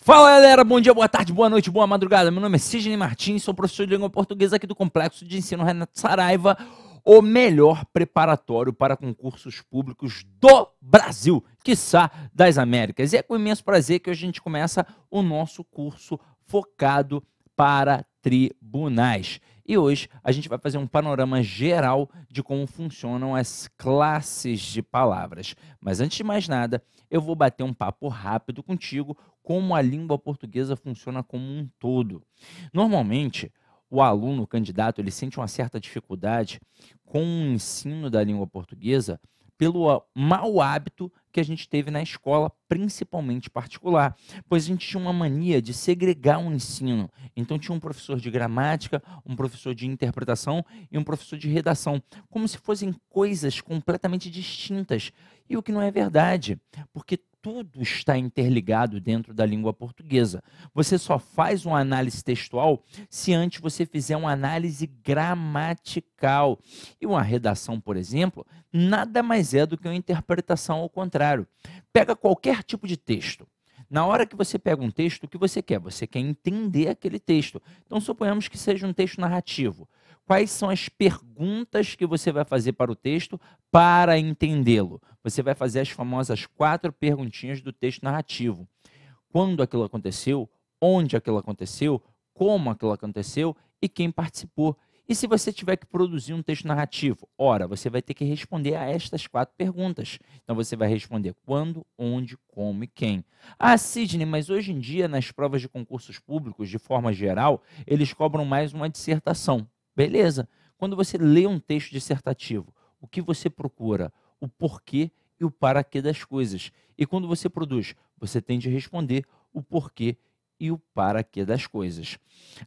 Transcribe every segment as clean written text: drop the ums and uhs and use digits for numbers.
Fala galera, bom dia, boa tarde, boa noite, boa madrugada. Meu nome é Sidney Martins, sou professor de língua portuguesa aqui do Complexo de Ensino Renato Saraiva, o melhor preparatório para concursos públicos do Brasil, quiçá das Américas. E é com imenso prazer que hoje a gente começa o nosso curso focado para tribunais. E hoje a gente vai fazer um panorama geral de como funcionam as classes de palavras. Mas antes de mais nada, eu vou bater um papo rápido contigo como a língua portuguesa funciona como um todo. Normalmente, o aluno, o candidato, ele sente uma certa dificuldade com o ensino da língua portuguesa pelo mau hábito que a gente teve na escola, principalmente particular, pois a gente tinha uma mania de segregar o ensino. Então tinha um professor de gramática, um professor de interpretação e um professor de redação, como se fossem coisas completamente distintas. E o que não é verdade, porque tudo está interligado dentro da língua portuguesa. Você só faz uma análise textual se antes você fizer uma análise gramatical. E uma redação, por exemplo, nada mais é do que uma interpretação ao contrário. Pega qualquer tipo de texto. Na hora que você pega um texto, o que você quer? Você quer entender aquele texto. Então, suponhamos que seja um texto narrativo. Quais são as perguntas que você vai fazer para o texto para entendê-lo? Você vai fazer as famosas 4 perguntinhas do texto narrativo. Quando aquilo aconteceu, onde aquilo aconteceu, como aquilo aconteceu e quem participou. E se você tiver que produzir um texto narrativo? Ora, você vai ter que responder a estas 4 perguntas. Então, você vai responder quando, onde, como e quem. Ah, Sidney, mas hoje em dia, nas provas de concursos públicos, de forma geral, eles cobram mais uma dissertação. Beleza. Quando você lê um texto dissertativo, o que você procura? O porquê e o para quê das coisas. E quando você produz, você tem de responder o porquê e o para quê das coisas.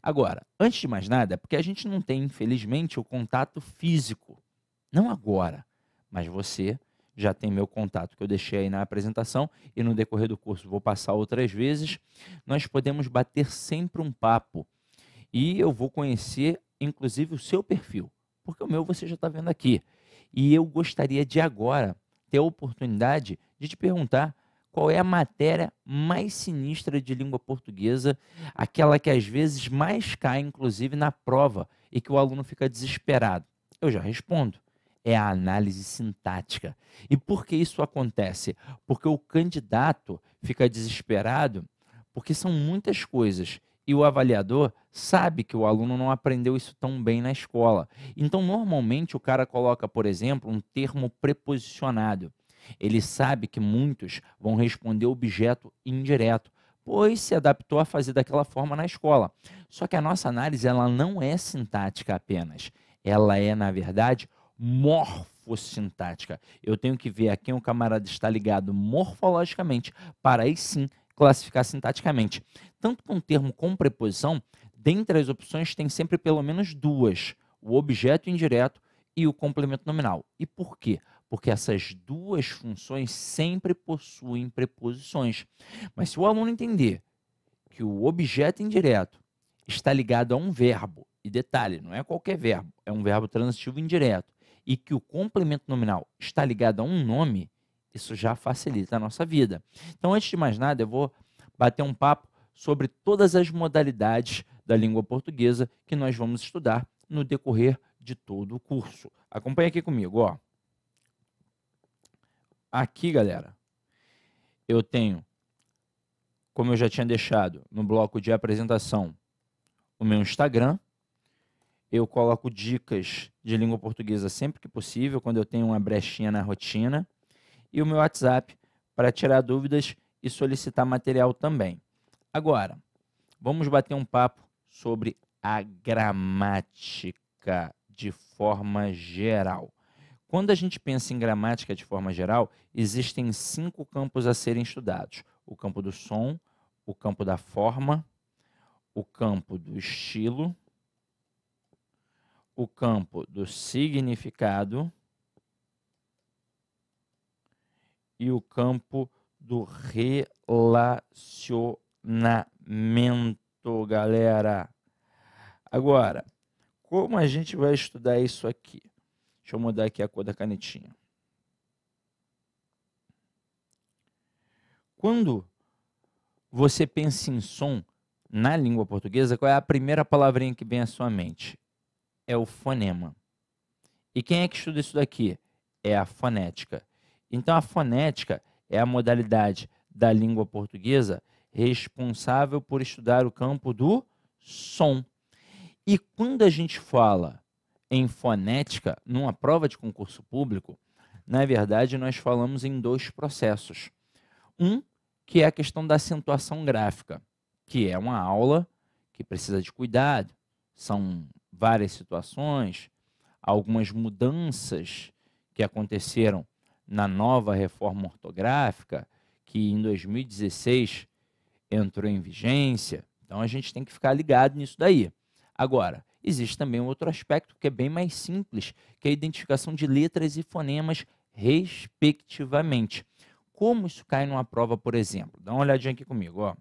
Agora, antes de mais nada, porque a gente não tem, infelizmente, o contato físico. Não agora, mas você já tem meu contato que eu deixei aí na apresentação e no decorrer do curso vou passar outras vezes. Nós podemos bater sempre um papo e eu vou conhecer, inclusive, o seu perfil, porque o meu você já está vendo aqui. E eu gostaria de agora ter a oportunidade de te perguntar qual é a matéria mais sinistra de língua portuguesa, aquela que às vezes mais cai, inclusive, na prova e que o aluno fica desesperado. Eu já respondo. É a análise sintática. E por que isso acontece? Porque o candidato fica desesperado porque são muitas coisas e o avaliador sabe que o aluno não aprendeu isso tão bem na escola. Então, normalmente, o cara coloca, por exemplo, um termo preposicionado. Ele sabe que muitos vão responder objeto indireto, pois se adaptou a fazer daquela forma na escola. Só que a nossa análise ela não é sintática apenas. Ela é, na verdade, morfossintática. Eu tenho que ver a quem o camarada está ligado morfologicamente para aí sim classificar sintaticamente. Tanto que um termo com preposição, dentre as opções, tem sempre pelo menos 2, o objeto indireto e o complemento nominal. E por quê? Porque essas 2 funções sempre possuem preposições. Mas se o aluno entender que o objeto indireto está ligado a um verbo, e detalhe, não é qualquer verbo, é um verbo transitivo indireto, e que o complemento nominal está ligado a um nome, isso já facilita a nossa vida. Então, antes de mais nada, eu vou bater um papo sobre todas as modalidades da língua portuguesa que nós vamos estudar no decorrer de todo o curso. Acompanhe aqui comigo, ó. Aqui, galera, eu tenho, como eu já tinha deixado no bloco de apresentação, o meu Instagram. Eu coloco dicas de língua portuguesa sempre que possível, quando eu tenho uma brechinha na rotina. E o meu WhatsApp para tirar dúvidas e solicitar material também. Agora, vamos bater um papo sobre a gramática de forma geral. Quando a gente pensa em gramática de forma geral, existem 5 campos a serem estudados. O campo do som, o campo da forma, o campo do estilo, o campo do significado e o campo do relacionamento, galera. Agora, como a gente vai estudar isso aqui? Deixa eu mudar aqui a cor da canetinha. Quando você pensa em som na língua portuguesa, qual é a primeira palavrinha que vem à sua mente? É o fonema. E quem é que estuda isso daqui? É a fonética. Então, a fonética é a modalidade da língua portuguesa responsável por estudar o campo do som. E quando a gente fala em fonética, numa prova de concurso público, na verdade, nós falamos em dois processos. Um, que é a questão da acentuação gráfica, que é uma aula que precisa de cuidado, são várias situações, algumas mudanças que aconteceram na nova reforma ortográfica, que em 2016 entrou em vigência. Então, a gente tem que ficar ligado nisso daí. Agora, existe também um outro aspecto que é bem mais simples, que é a identificação de letras e fonemas, respectivamente. Como isso cai numa prova, por exemplo? Dá uma olhadinha aqui comigo. Ó.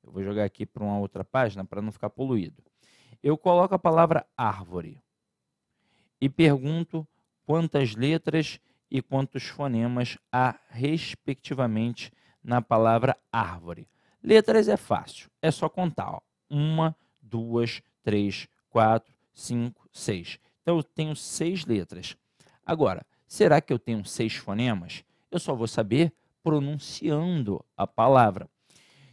Eu vou jogar aqui para uma outra página para não ficar poluído. Eu coloco a palavra árvore e pergunto quantas letras e quantos fonemas há, respectivamente, na palavra árvore. Letras é fácil, é só contar. Ó. 1, 2, 3, 4, 5, 6. Então, eu tenho 6 letras. Agora, será que eu tenho 6 fonemas? Eu só vou saber pronunciando a palavra.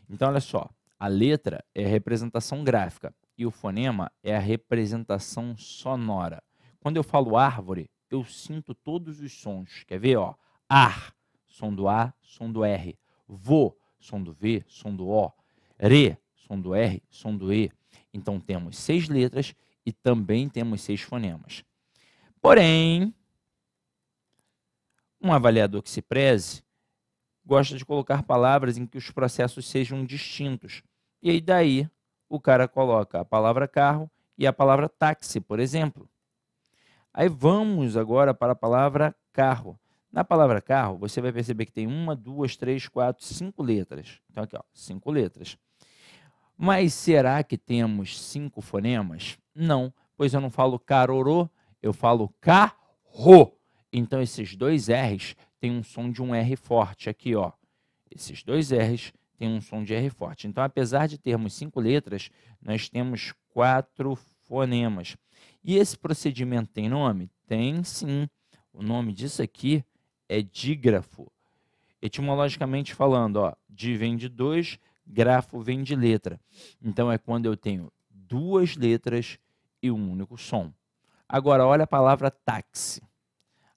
Então, olha só, a letra é a representação gráfica e o fonema é a representação sonora. Quando eu falo árvore, eu sinto todos os sons. Quer ver? Ó? Ar, som do A, som do R. Vô, som do V, som do O. Re, som do R, som do E. Então, temos 6 letras e também temos 6 fonemas. Porém, um avaliador que se preze gosta de colocar palavras em que os processos sejam distintos. E aí daí o cara coloca a palavra carro e a palavra táxi, por exemplo. Aí vamos agora para a palavra carro. Na palavra carro, você vai perceber que tem 1, 2, 3, 4, 5 letras. Então aqui, ó, 5 letras. Mas será que temos 5 fonemas? Não, pois eu não falo carorô, eu falo carro. Então, esses 2 R's têm um som de um R forte aqui, ó. Esses 2 R's têm um som de R forte. Então, apesar de termos 5 letras, nós temos 4 fonemas. E esse procedimento tem nome? Tem sim. O nome disso aqui é dígrafo. Etimologicamente falando, ó, di vem de 2, grafo vem de letra. Então, é quando eu tenho 2 letras e um único som. Agora, olha a palavra táxi.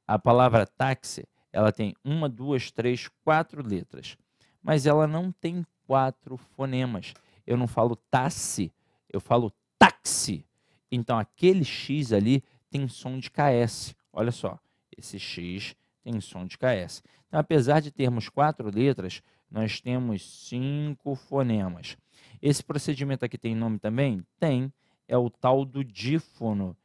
A palavra táxi, ela tem 1, 2, 3, 4 letras, mas ela não tem 4 fonemas. Eu não falo taxi, eu falo táxi. Então, aquele X ali tem som de KS. Olha só, esse X tem som de KS. Então, apesar de termos 4 letras, nós temos 5 fonemas. Esse procedimento aqui tem nome também? Tem. É o tal do dífono.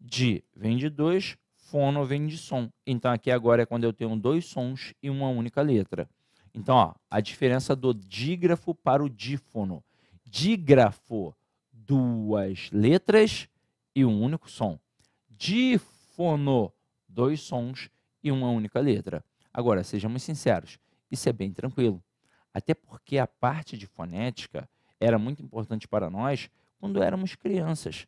Di vem de 2, fono vem de som. Então, aqui agora é quando eu tenho 2 sons e uma única letra. Então, ó, a diferença do dígrafo para o dífono. Dígrafo, 2 letras e um único som. Dífono, 2 sons e uma única letra. Agora, sejamos sinceros, isso é bem tranquilo. Até porque a parte de fonética era muito importante para nós quando éramos crianças.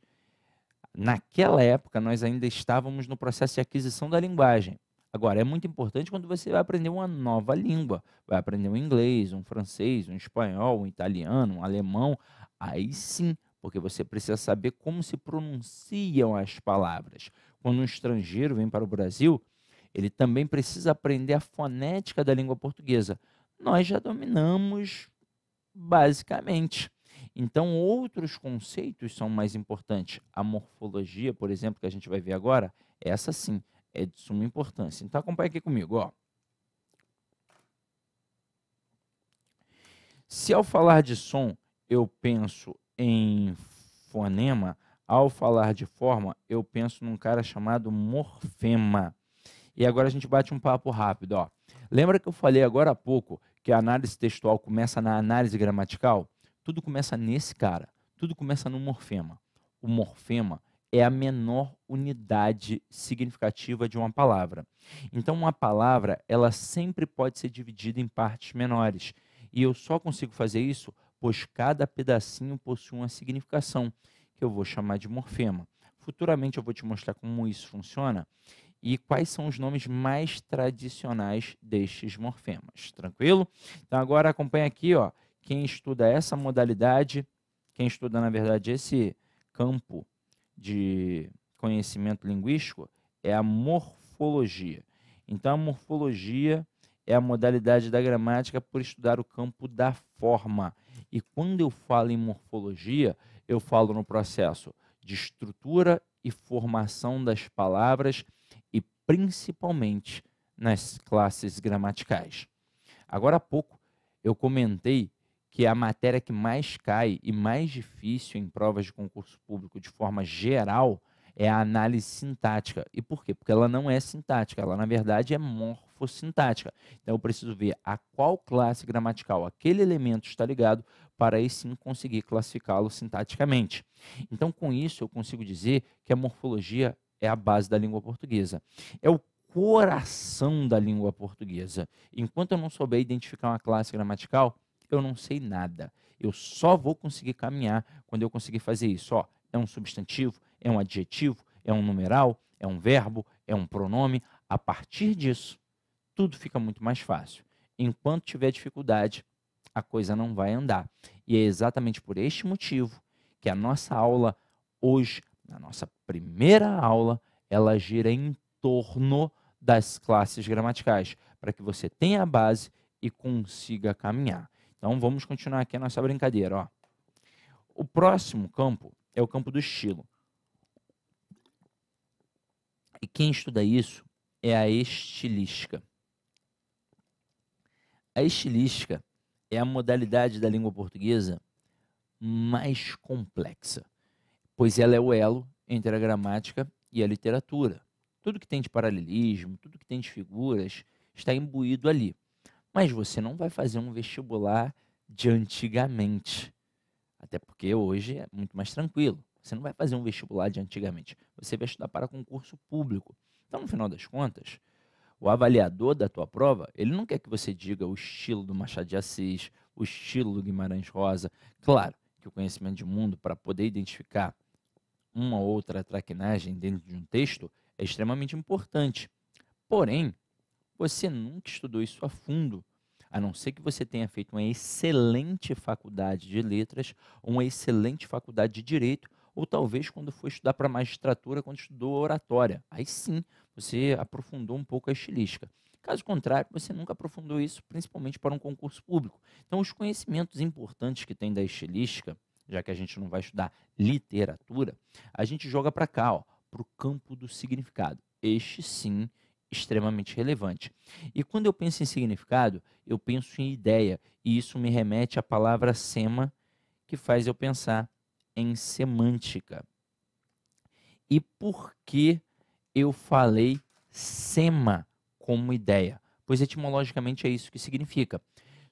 Naquela época, nós ainda estávamos no processo de aquisição da linguagem. Agora, é muito importante quando você vai aprender uma nova língua. Vai aprender um inglês, um francês, um espanhol, um italiano, um alemão. Aí sim, porque você precisa saber como se pronunciam as palavras. Quando um estrangeiro vem para o Brasil, ele também precisa aprender a fonética da língua portuguesa. Nós já dominamos basicamente. Então, outros conceitos são mais importantes. A morfologia, por exemplo, que a gente vai ver agora, essa sim é de suma importância. Então, acompanhe aqui comigo. Ó. Se ao falar de som, eu penso em fonema, ao falar de forma, eu penso num cara chamado morfema. E agora a gente bate um papo rápido. Ó. Lembra que eu falei agora há pouco que a análise textual começa na análise gramatical? Tudo começa nesse cara, tudo começa no morfema. O morfema é a menor unidade significativa de uma palavra. Então, uma palavra, ela sempre pode ser dividida em partes menores. E eu só consigo fazer isso, pois cada pedacinho possui uma significação, que eu vou chamar de morfema. Futuramente eu vou te mostrar como isso funciona e quais são os nomes mais tradicionais destes morfemas. Tranquilo? Então, agora acompanha aqui, ó, quem estuda essa modalidade, quem estuda, na verdade, esse campo de conhecimento linguístico é a morfologia. Então, a morfologia é a modalidade da gramática por estudar o campo da forma. E quando eu falo em morfologia, eu falo no processo de estrutura e formação das palavras e principalmente nas classes gramaticais. Agora há pouco eu comentei que a matéria que mais cai e mais difícil em provas de concurso público de forma geral é a análise sintática. E por quê? Porque ela não é sintática, ela na verdade é morfossintática. Então eu preciso ver a qual classe gramatical aquele elemento está ligado para aí sim conseguir classificá-lo sintaticamente. Então com isso eu consigo dizer que a morfologia é a base da língua portuguesa. É o coração da língua portuguesa. Enquanto eu não souber identificar uma classe gramatical, eu não sei nada. Eu só vou conseguir caminhar quando eu conseguir fazer isso. Ó, é um substantivo, é um adjetivo, é um numeral, é um verbo, é um pronome. A partir disso, tudo fica muito mais fácil. Enquanto tiver dificuldade, a coisa não vai andar. E é exatamente por este motivo que a nossa aula hoje, na nossa primeira aula, ela gira em torno das classes gramaticais, para que você tenha a base e consiga caminhar. Então vamos continuar aqui a nossa brincadeira. Ó. O próximo campo é o campo do estilo. E quem estuda isso é a estilística. A estilística é a modalidade da língua portuguesa mais complexa, pois ela é o elo entre a gramática e a literatura. Tudo que tem de paralelismo, tudo que tem de figuras, está imbuído ali. Mas você não vai fazer um vestibular de antigamente, até porque hoje é muito mais tranquilo. Você não vai fazer um vestibular de antigamente, você vai estudar para concurso público. Então, no final das contas, o avaliador da tua prova, ele não quer que você diga o estilo do Machado de Assis, o estilo do Guimarães Rosa. Claro que o conhecimento de mundo, para poder identificar uma ou outra traquinagem dentro de um texto, é extremamente importante. Porém, você nunca estudou isso a fundo, a não ser que você tenha feito uma excelente faculdade de letras, uma excelente faculdade de direito, ou talvez quando for estudar para magistratura, quando estudou oratória. Aí sim, você aprofundou um pouco a estilística. Caso contrário, você nunca aprofundou isso, principalmente para um concurso público. Então, os conhecimentos importantes que tem da estilística, já que a gente não vai estudar literatura, a gente joga para cá, para o campo do significado. Este sim, extremamente relevante. E quando eu penso em significado, eu penso em ideia, e isso me remete à palavra sema, que faz eu pensar em semântica. E por que eu falei sema como ideia? Pois etimologicamente é isso que significa.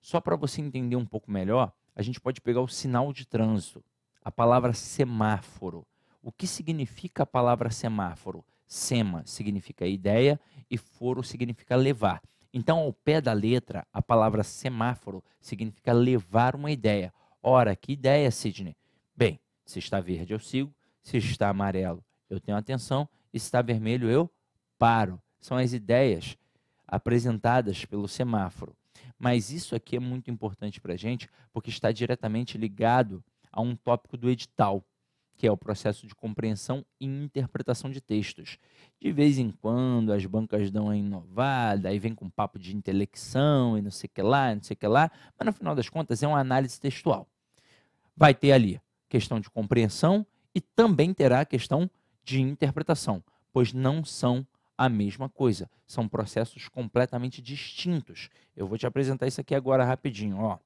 Só para você entender um pouco melhor, a gente pode pegar o sinal de trânsito, a palavra semáforo. O que significa a palavra semáforo? Sema significa ideia e foro significa levar. Então, ao pé da letra, a palavra semáforo significa levar uma ideia. Ora, que ideia, Sidney? Bem, se está verde, eu sigo. Se está amarelo, eu tenho atenção. E se está vermelho, eu paro. São as ideias apresentadas pelo semáforo. Mas isso aqui é muito importante para a gente, porque está diretamente ligado a um tópico do edital, que é o processo de compreensão e interpretação de textos. De vez em quando as bancas dão a inovada, aí vem com papo de intelecção e não sei o que lá, não sei o que lá, mas no final das contas é uma análise textual. Vai ter ali questão de compreensão e também terá a questão de interpretação, pois não são a mesma coisa, são processos completamente distintos. Eu vou te apresentar isso aqui agora rapidinho, ó.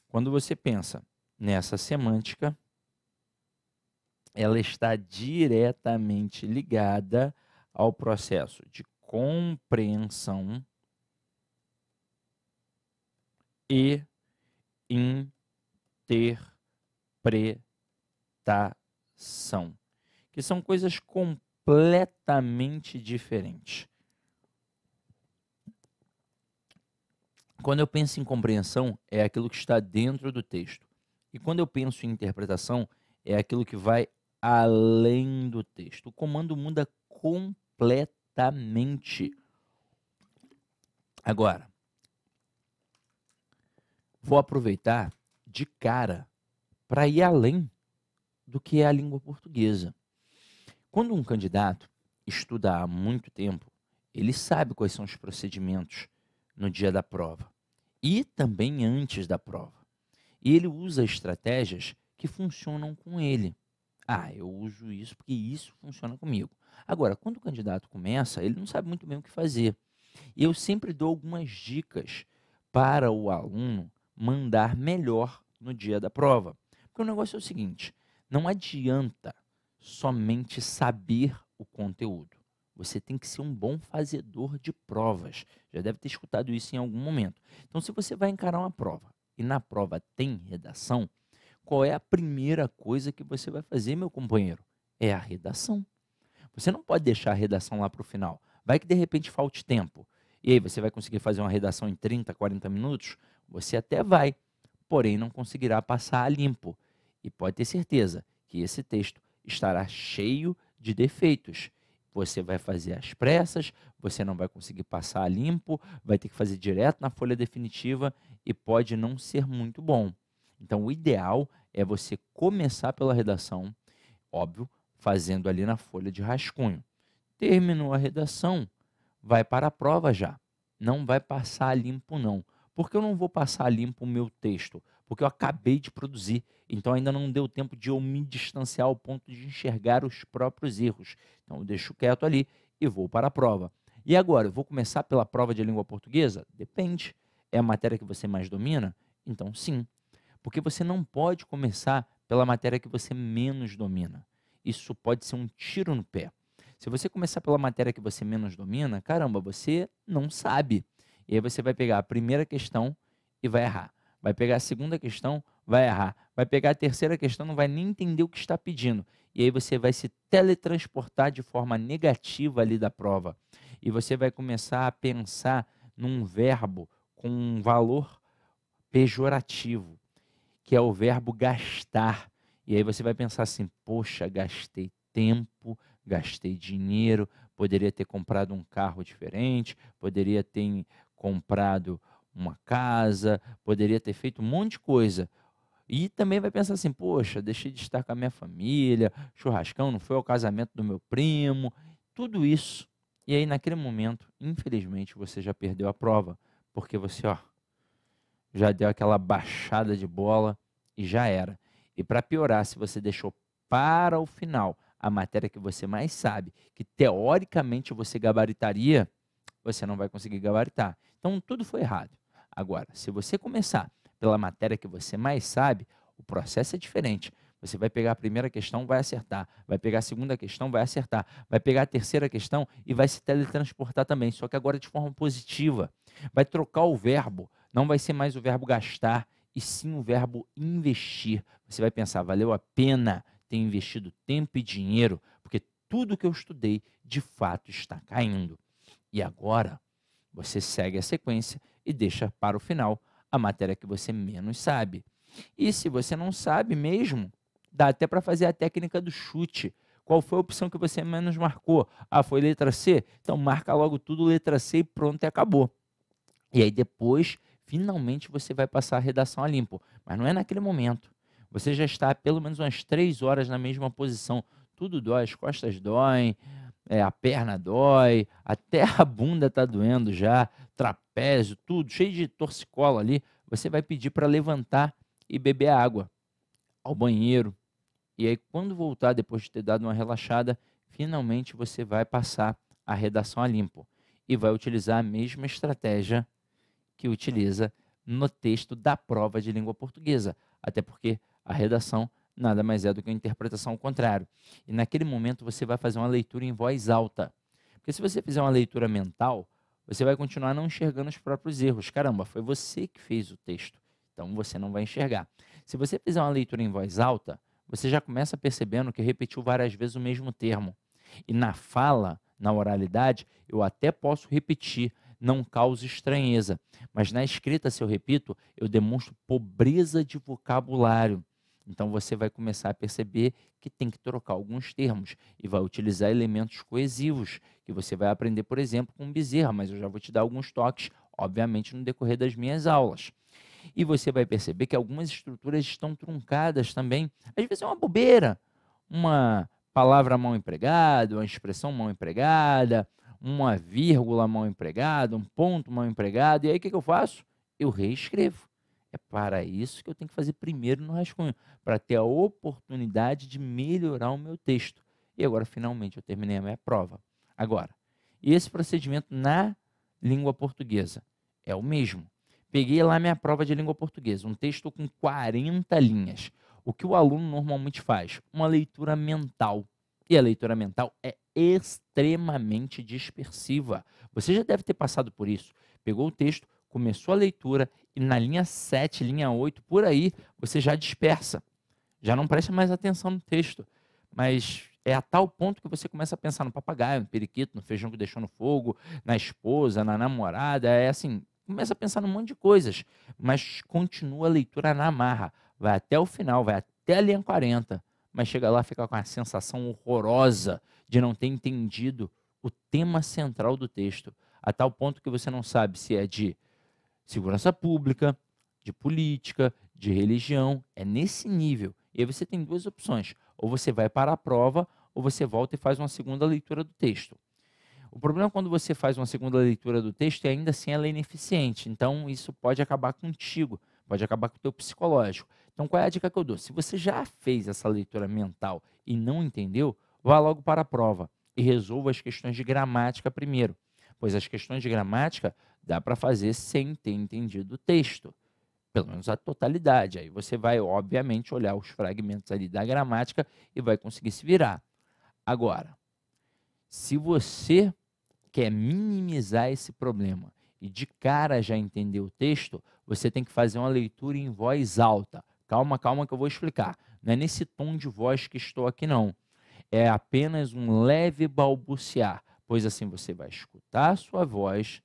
Quando você pensa nessa semântica, ela está diretamente ligada ao processo de compreensão e interpretação. compreensão, que são coisas completamente diferentes. Quando eu penso em compreensão, é aquilo que está dentro do texto. E quando eu penso em interpretação, é aquilo que vai além do texto. O comando muda completamente. Agora, vou aproveitar de cara para ir além do que é a língua portuguesa. Quando um candidato estuda há muito tempo, ele sabe quais são os procedimentos no dia da prova e também antes da prova. E ele usa estratégias que funcionam com ele. Eu uso isso porque isso funciona comigo. Agora, quando o candidato começa, ele não sabe muito bem o que fazer. E eu sempre dou algumas dicas para o aluno mandar melhor no dia da prova. Porque o negócio é o seguinte, não adianta somente saber o conteúdo. Você tem que ser um bom fazedor de provas. Já deve ter escutado isso em algum momento. Então, se você vai encarar uma prova e na prova tem redação, qual é a primeira coisa que você vai fazer, meu companheiro? É a redação. Você não pode deixar a redação lá para o final. Vai que de repente falte tempo. E aí você vai conseguir fazer uma redação em 30, 40 minutos? Você até vai, porém não conseguirá passar a limpo. E pode ter certeza que esse texto estará cheio de defeitos. Você vai fazer às pressas, você não vai conseguir passar a limpo, vai ter que fazer direto na folha definitiva e pode não ser muito bom. Então, o ideal é você começar pela redação, óbvio, fazendo ali na folha de rascunho. Terminou a redação, vai para a prova já. Não vai passar a limpo, não. Por que eu não vou passar a limpo o meu texto? Porque eu acabei de produzir, então ainda não deu tempo de eu me distanciar ao ponto de enxergar os próprios erros. Então eu deixo quieto ali e vou para a prova. E agora, eu vou começar pela prova de língua portuguesa? Depende. É a matéria que você mais domina? Então sim. Porque você não pode começar pela matéria que você menos domina. Isso pode ser um tiro no pé. Se você começar pela matéria que você menos domina, caramba, você não sabe. E aí você vai pegar a primeira questão e vai errar. Vai pegar a segunda questão, vai errar. Vai pegar a terceira questão, não vai nem entender o que está pedindo. E aí você vai se teletransportar de forma negativa ali da prova. E você vai começar a pensar num verbo com um valor pejorativo, que é o verbo gastar. E aí você vai pensar assim, poxa, gastei tempo, gastei dinheiro, poderia ter comprado um carro diferente, poderia ter comprado uma casa, poderia ter feito um monte de coisa. E também vai pensar assim, poxa, deixei de estar com a minha família, churrascão, não foi ao casamento do meu primo, tudo isso. E aí naquele momento, infelizmente, você já perdeu a prova, porque você, já deu aquela baixada de bola e já era. E para piorar, se você deixou para o final a matéria que você mais sabe, que teoricamente você gabaritaria, você não vai conseguir gabaritar. Então, tudo foi errado. Agora, se você começar pela matéria que você mais sabe, o processo é diferente. Você vai pegar a primeira questão, vai acertar. Vai pegar a segunda questão, vai acertar. Vai pegar a terceira questão e vai se teletransportar também, só que agora de forma positiva. Vai trocar o verbo. Não vai ser mais o verbo gastar, e sim o verbo investir. Você vai pensar, valeu a pena ter investido tempo e dinheiro, porque tudo que eu estudei, de fato, está caindo. E agora, você segue a sequência e deixa para o final a matéria que você menos sabe. E se você não sabe mesmo, dá até para fazer a técnica do chute. Qual foi a opção que você menos marcou? Foi letra C? Então marca logo tudo letra C e pronto, e acabou. E aí depois, finalmente, você vai passar a redação a limpo. Mas não é naquele momento. Você já está pelo menos umas 3 horas na mesma posição. Tudo dói, as costas doem, a perna dói, até a bunda está doendo já, trapézio, tudo, cheio de torcicolo ali. Você vai pedir para levantar e beber água ao banheiro. E aí, quando voltar, depois de ter dado uma relaxada, finalmente você vai passar a redação a limpo. E vai utilizar a mesma estratégia que utiliza no texto da prova de língua portuguesa, até porque a redação nada mais é do que a interpretação ao contrário. E naquele momento você vai fazer uma leitura em voz alta, porque se você fizer uma leitura mental, você vai continuar não enxergando os próprios erros. Caramba, foi você que fez o texto, então você não vai enxergar. Se você fizer uma leitura em voz alta, você já começa percebendo que repetiu várias vezes o mesmo termo. E na fala, na oralidade, eu até posso repetir, não causa estranheza. Mas na escrita, se eu repito, eu demonstro pobreza de vocabulário. Então você vai começar a perceber que tem que trocar alguns termos e vai utilizar elementos coesivos, que você vai aprender, por exemplo, com Bezerra, mas eu já vou te dar alguns toques, obviamente, no decorrer das minhas aulas. E você vai perceber que algumas estruturas estão truncadas também. Às vezes é uma bobeira, uma palavra mal empregada, uma expressão mal empregada, uma vírgula mal empregada, um ponto mal empregado. E aí o que que eu faço? Eu reescrevo. É para isso que eu tenho que fazer primeiro no rascunho, para ter a oportunidade de melhorar o meu texto. E agora, finalmente, eu terminei a minha prova. Agora, e esse procedimento na língua portuguesa é o mesmo. Peguei lá minha prova de língua portuguesa, um texto com 40 linhas. O que o aluno normalmente faz? Uma leitura mental. E a leitura mental é extremamente dispersiva. Você já deve ter passado por isso. Pegou o texto, começou a leitura e na linha 7, linha 8, por aí, você já dispersa. Já não presta mais atenção no texto. Mas é a tal ponto que você começa a pensar no papagaio, no periquito, no feijão que deixou no fogo, na esposa, na namorada. É assim, começa a pensar num monte de coisas, mas continua a leitura na marra. Vai até o final, vai até a linha 40, mas chega lá e fica com a sensação horrorosa de não ter entendido o tema central do texto, a tal ponto que você não sabe se é de segurança pública, de política, de religião, é nesse nível. E aí você tem duas opções, ou você vai para a prova, ou você volta e faz uma segunda leitura do texto. O problema é quando você faz uma segunda leitura do texto e ainda assim ela é ineficiente. Então, isso pode acabar contigo, pode acabar com o teu psicológico. Então, qual é a dica que eu dou? Se você já fez essa leitura mental e não entendeu, vá logo para a prova e resolva as questões de gramática primeiro. Pois as questões de gramática dá para fazer sem ter entendido o texto. Pelo menos a totalidade. Aí você vai, obviamente, olhar os fragmentos ali da gramática e vai conseguir se virar. Agora, se você quer minimizar esse problema e de cara já entender o texto, você tem que fazer uma leitura em voz alta. Calma, calma que eu vou explicar. Não é nesse tom de voz que estou aqui, não. É apenas um leve balbuciar, pois assim você vai escutar a sua voz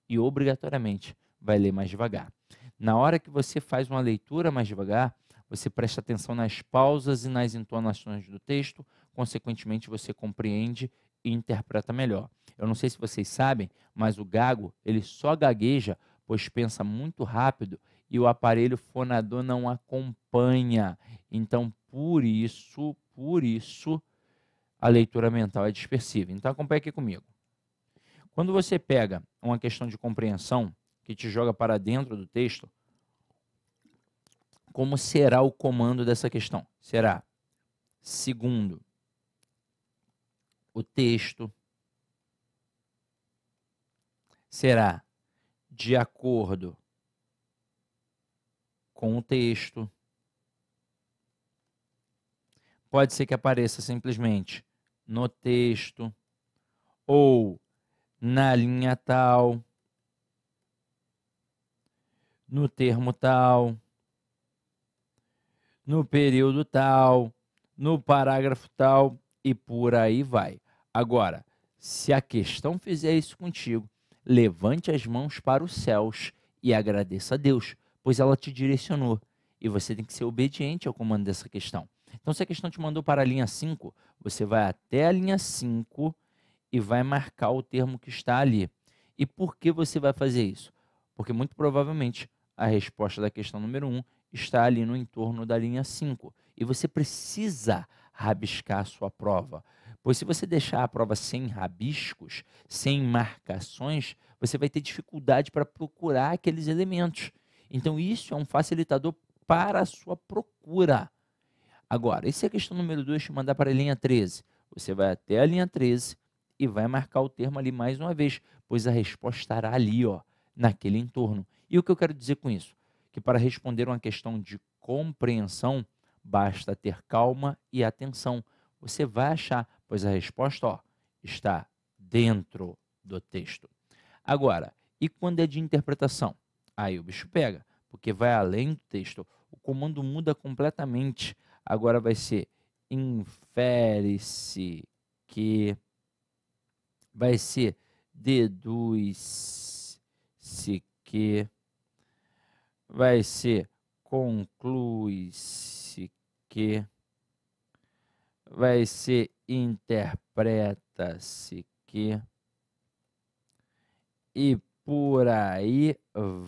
e obrigatoriamente vai ler mais devagar. Na hora que você faz uma leitura mais devagar, você presta atenção nas pausas e nas entonações do texto, consequentemente você compreende e interpreta melhor. Eu não sei se vocês sabem, mas o gago, ele só gagueja, pois pensa muito rápido e o aparelho fonador não acompanha. Então, por isso, a leitura mental é dispersiva. Então, acompanhe aqui comigo. Quando você pega uma questão de compreensão que te joga para dentro do texto, como será o comando dessa questão? Será segundo o texto, será de acordo com o texto. Pode ser que apareça simplesmente no texto ou na linha tal, no termo tal, no período tal, no parágrafo tal e por aí vai. Agora, se a questão fizer isso contigo, levante as mãos para os céus e agradeça a Deus, pois ela te direcionou e você tem que ser obediente ao comando dessa questão. Então, se a questão te mandou para a linha 5, você vai até a linha 5 e vai marcar o termo que está ali. E por que você vai fazer isso? Porque muito provavelmente a resposta da questão número 1 está ali no entorno da linha 5. E você precisa rabiscar a sua prova. Pois se você deixar a prova sem rabiscos, sem marcações, você vai ter dificuldade para procurar aqueles elementos. Então isso é um facilitador para a sua procura. Agora, e se a questão número 2 te mandar para a linha 13? Você vai até a linha 13 e vai marcar o termo ali mais uma vez, pois a resposta estará ali, ó, naquele entorno. E o que eu quero dizer com isso? Que para responder uma questão de compreensão, basta ter calma e atenção. Você vai achar, pois a resposta, ó, está dentro do texto. Agora, e quando é de interpretação? Aí o bicho pega, porque vai além do texto. O comando muda completamente. Agora vai ser infere-se que, vai ser deduz-se que, vai ser conclui-se que, vai ser interpreta-se que, e por aí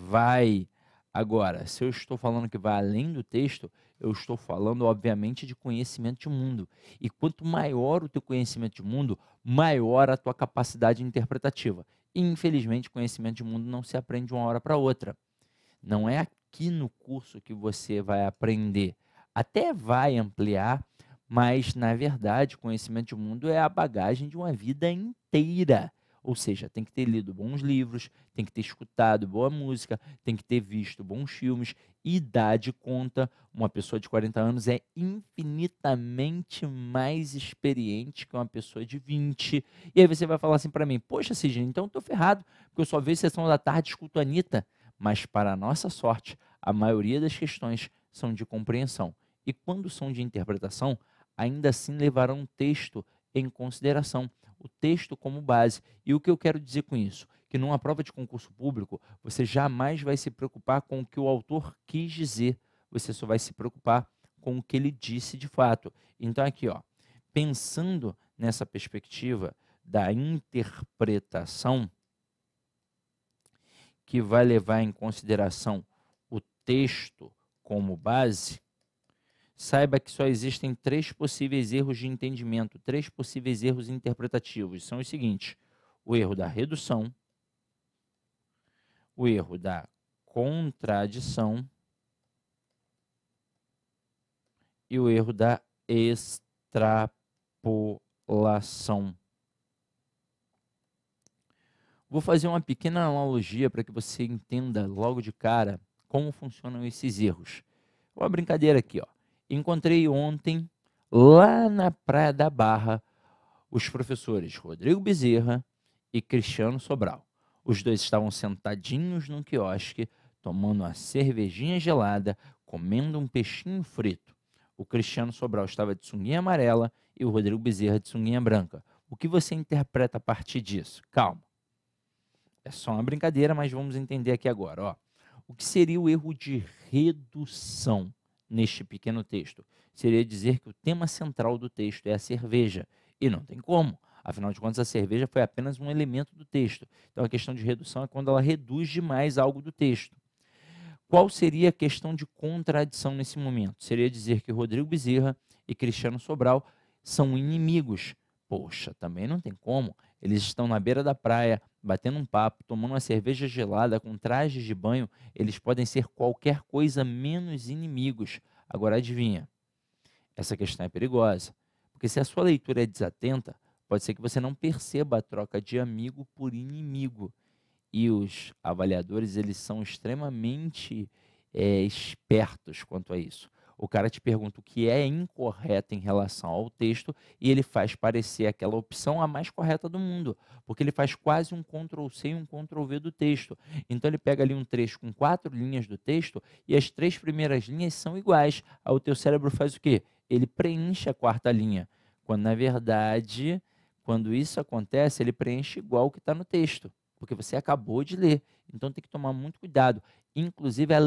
vai. Agora, se eu estou falando que vai além do texto, eu estou falando, obviamente, de conhecimento de mundo. E quanto maior o teu conhecimento de mundo, maior a tua capacidade interpretativa. E, infelizmente, conhecimento de mundo não se aprende de uma hora para outra. Não é aqui no curso que você vai aprender. Até vai ampliar, mas, na verdade, conhecimento de mundo é a bagagem de uma vida inteira. Ou seja, tem que ter lido bons livros, tem que ter escutado boa música, tem que ter visto bons filmes. Idade conta. Uma pessoa de 40 anos é infinitamente mais experiente que uma pessoa de 20. E aí você vai falar assim para mim, poxa, Sidney, então eu estou ferrado, porque eu só vejo Sessão da Tarde e escuto a Anitta. Mas, para a nossa sorte, a maioria das questões são de compreensão. E quando são de interpretação, ainda assim levarão o texto em consideração, o texto como base. E o que eu quero dizer com isso? Que numa prova de concurso público, você jamais vai se preocupar com o que o autor quis dizer, você só vai se preocupar com o que ele disse de fato. Então aqui, ó, pensando nessa perspectiva da interpretação, que vai levar em consideração o texto como base, saiba que só existem 3 possíveis erros de entendimento, 3 possíveis erros interpretativos. São os seguintes: o erro da redução, o erro da contradição e o erro da extrapolação. Vou fazer uma pequena analogia para que você entenda logo de cara como funcionam esses erros. Uma brincadeira aqui, ó. Encontrei ontem, lá na Praia da Barra, os professores Rodrigo Bezerra e Cristiano Sobral. Os dois estavam sentadinhos num quiosque, tomando uma cervejinha gelada, comendo um peixinho frito. O Cristiano Sobral estava de sunguinha amarela e o Rodrigo Bezerra de sunguinha branca. O que você interpreta a partir disso? Calma. É só uma brincadeira, mas vamos entender aqui agora. Ó. O que seria o erro de redução neste pequeno texto? Seria dizer que o tema central do texto é a cerveja. E não tem como. Afinal de contas, a cerveja foi apenas um elemento do texto. Então, a questão de redução é quando ela reduz demais algo do texto. Qual seria a questão de contradição nesse momento? Seria dizer que Rodrigo Bezerra e Cristiano Sobral são inimigos. Poxa, também não tem como. Eles estão na beira da praia, batendo um papo, tomando uma cerveja gelada, com trajes de banho. Eles podem ser qualquer coisa menos inimigos. Agora adivinha, essa questão é perigosa. Porque se a sua leitura é desatenta, pode ser que você não perceba a troca de amigo por inimigo. E os avaliadores, eles são extremamente espertos quanto a isso. O cara te pergunta o que é incorreto em relação ao texto e ele faz parecer aquela opção a mais correta do mundo, porque ele faz quase um Ctrl+C e um Ctrl+V do texto. Então ele pega ali um trecho com 4 linhas do texto e as 3 primeiras linhas são iguais. Aí o teu cérebro faz o quê? Ele preenche a 4ª linha, quando na verdade, quando isso acontece, ele preenche igual o que está no texto, porque você acabou de ler. Então tem que tomar muito cuidado. Inclusive a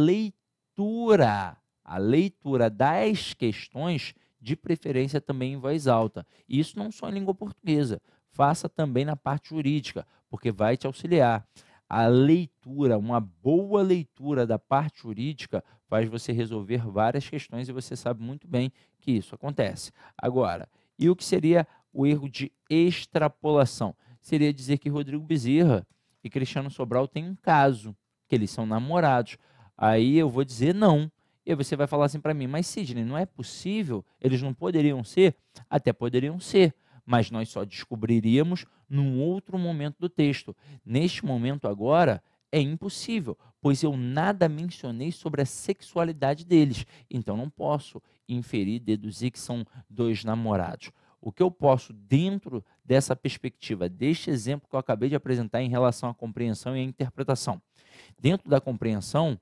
leitura das questões, de preferência também em voz alta. E isso não só em língua portuguesa, faça também na parte jurídica, porque vai te auxiliar. A leitura, uma boa leitura da parte jurídica faz você resolver várias questões e você sabe muito bem que isso acontece. Agora, e o que seria o erro de extrapolação? Seria dizer que Rodrigo Bezerra e Cristiano Sobral têm um caso, que eles são namorados. Aí eu vou dizer não. E aí você vai falar assim para mim, mas Sidney, não é possível? Eles não poderiam ser? Até poderiam ser, mas nós só descobriríamos num outro momento do texto. Neste momento agora, é impossível, pois eu nada mencionei sobre a sexualidade deles. Então não posso inferir, deduzir que são 2 namorados. O que eu posso, dentro dessa perspectiva, deste exemplo que eu acabei de apresentar em relação à compreensão e à interpretação. Dentro da compreensão,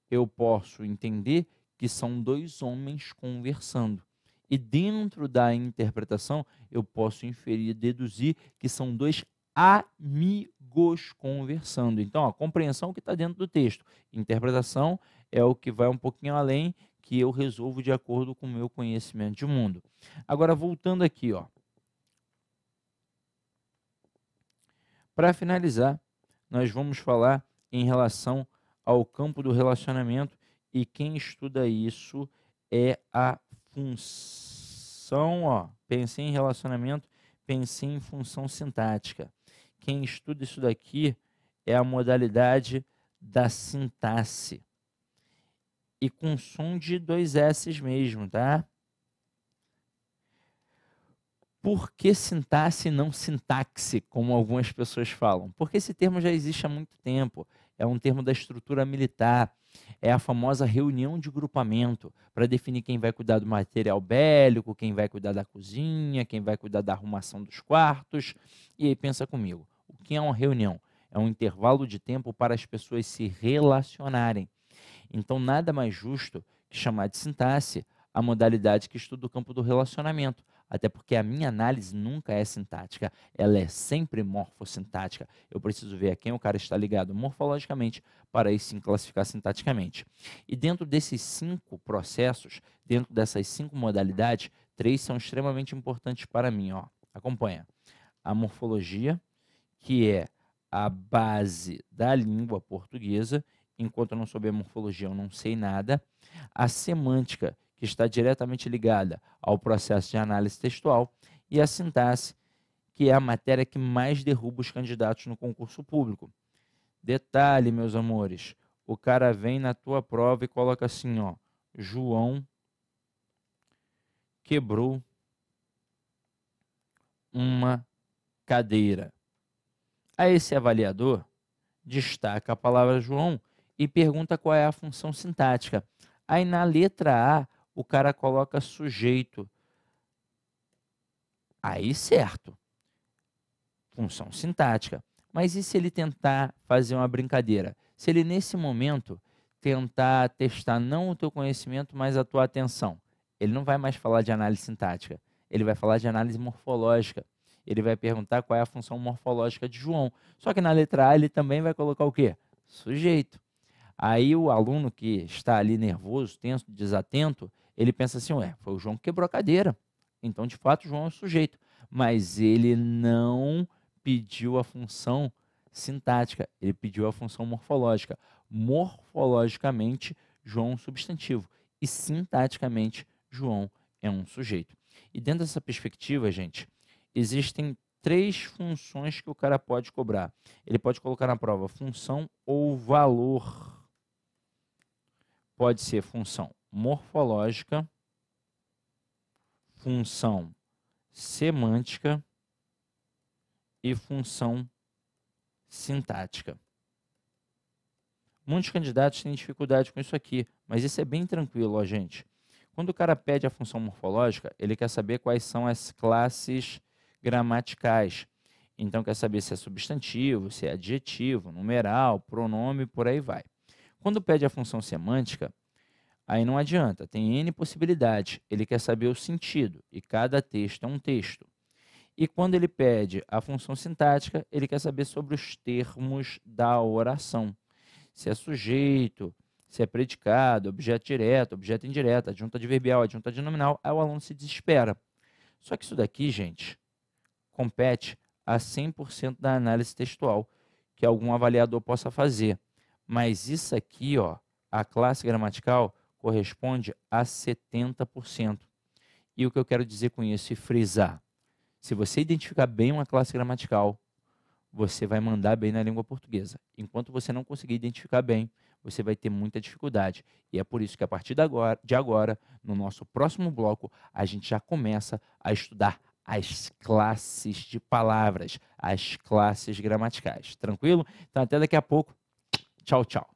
eu posso entender que são 2 homens conversando. E dentro da interpretação, eu posso inferir, deduzir que são dois amigos conversando. Então, a compreensão que está dentro do texto. Interpretação é o que vai um pouquinho além, que eu resolvo de acordo com o meu conhecimento de mundo. Agora, voltando aqui, ó. Para finalizar, nós vamos falar em relação ao campo do relacionamento, e quem estuda isso é a função, ó, pensei em relacionamento, pensei em função sintática. Quem estuda isso daqui é a modalidade da sintaxe. E com som de 2 S's mesmo, tá? Por que sintaxe e não sintaxe, como algumas pessoas falam? Porque esse termo já existe há muito tempo. É um termo da estrutura militar. É a famosa reunião de grupamento para definir quem vai cuidar do material bélico, quem vai cuidar da cozinha, quem vai cuidar da arrumação dos quartos. E aí pensa comigo, o que é uma reunião? É um intervalo de tempo para as pessoas se relacionarem. Então, nada mais justo que chamar de sintaxe a modalidade que estuda o campo do relacionamento. Até porque a minha análise nunca é sintática, ela é sempre morfossintática. Eu preciso ver a quem o cara está ligado morfologicamente para aí sim classificar sintaticamente. E dentro desses 5 processos, dentro dessas 5 modalidades, 3 são extremamente importantes para mim. Ó. Acompanha. A morfologia, que é a base da língua portuguesa. Enquanto eu não souber morfologia, eu não sei nada. A semântica, que está diretamente ligada ao processo de análise textual, e a sintaxe, que é a matéria que mais derruba os candidatos no concurso público. Detalhe, meus amores, o cara vem na tua prova e coloca assim, ó, João quebrou uma cadeira. Aí esse avaliador destaca a palavra João e pergunta qual é a função sintática. Aí na letra A, o cara coloca sujeito. Aí certo, função sintática. Mas e se ele tentar fazer uma brincadeira? Se ele nesse momento tentar testar não o teu conhecimento, mas a tua atenção, ele não vai mais falar de análise sintática, ele vai falar de análise morfológica. Ele vai perguntar qual é a função morfológica de João. Só que na letra A ele também vai colocar o quê? Sujeito. Aí o aluno que está ali nervoso, tenso, desatento, ele pensa assim, ué, foi o João que quebrou a cadeira. Então, de fato, o João é o sujeito. Mas ele não pediu a função sintática, ele pediu a função morfológica. Morfologicamente, João é um substantivo. E sintaticamente, João é um sujeito. E dentro dessa perspectiva, gente, existem 3 funções que o cara pode cobrar. Ele pode colocar na prova função ou valor. Pode ser função morfológica, função semântica e função sintática. Muitos candidatos têm dificuldade com isso aqui, mas isso é bem tranquilo, ó, gente. Quando o cara pede a função morfológica, ele quer saber quais são as classes gramaticais. Então, quer saber se é substantivo, se é adjetivo, numeral, pronome, por aí vai. Quando pede a função semântica, aí não adianta, tem N possibilidades. Ele quer saber o sentido, e cada texto é um texto. E quando ele pede a função sintática, ele quer saber sobre os termos da oração. Se é sujeito, se é predicado, objeto direto, objeto indireto, adjunta adverbial, adjunta adnominal, aí o aluno se desespera. Só que isso daqui, gente, compete a 100% da análise textual que algum avaliador possa fazer. Mas isso aqui, ó, a classe gramatical corresponde a 70%. E o que eu quero dizer com isso e frisar? Se você identificar bem uma classe gramatical, você vai mandar bem na língua portuguesa. Enquanto você não conseguir identificar bem, você vai ter muita dificuldade. E é por isso que a partir de agora, no nosso próximo bloco, a gente já começa a estudar as classes de palavras, as classes gramaticais. Tranquilo? Então até daqui a pouco. Tchau, tchau.